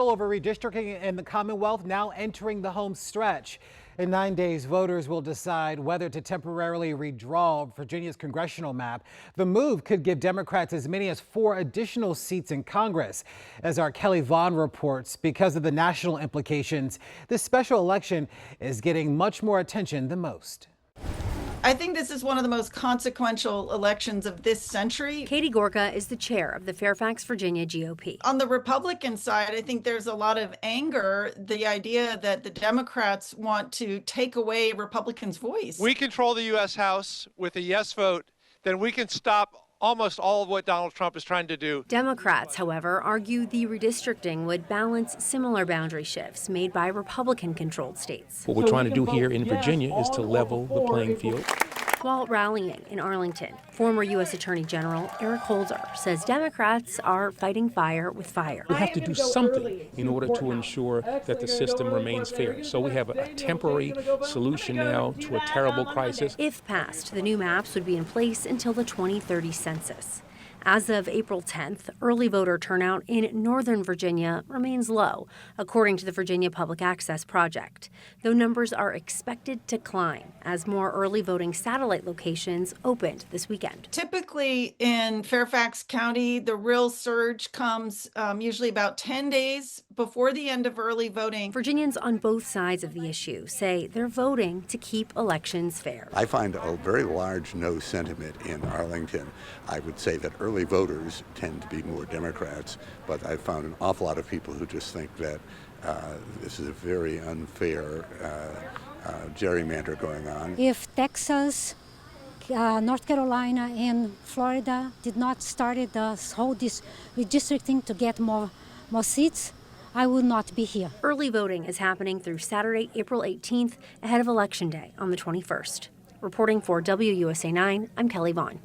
battle over redistricting in the Commonwealth now entering the home stretch. In 9 days, voters will decide whether to temporarily redraw Virginia's congressional map. The move could give Democrats as many as 4 additional seats in Congress. As our Kelly Vaughn reports, because of the national implications, this special election is getting much more attention than most. I think this is one of the most consequential elections of this century. Katie Gorka is the chair of the Fairfax, Virginia GOP. On the Republican side, I think there's a lot of anger, the idea that the Democrats want to take away Republicans' voice. We control the U.S. House with a yes vote, then we can stop almost all of what Donald Trump is trying to do. Democrats, however, argue the redistricting would balance similar boundary shifts made by Republican-controlled states. What we're trying to do here in Virginia is to level the playing field. While rallying in Arlington, former U.S. Attorney General Eric Holder says Democrats are fighting fire with fire. We have to do something in order to ensure that the system remains fair. So we have a temporary solution now to a terrible crisis. If passed, the new maps would be in place until the 2030 census. As of April 10th, early voter turnout in Northern Virginia remains low, according to the Virginia Public Access Project, though numbers are expected to climb as more early voting satellite locations opened this weekend. Typically in Fairfax County, the real surge comes usually about 10 days before the end of early voting. Virginians on both sides of the issue say they're voting to keep elections fair. I find a very large no sentiment in Arlington. I would say that early voters tend to be more Democrats, but I've found an awful lot of people who just think that this is a very unfair gerrymander going on. If Texas, North Carolina, and Florida did not start this redistricting to get more seats, I would not be here. Early voting is happening through Saturday, April 18th, ahead of Election Day on the 21st. Reporting for WUSA 9, I'm Kelly Vaughn.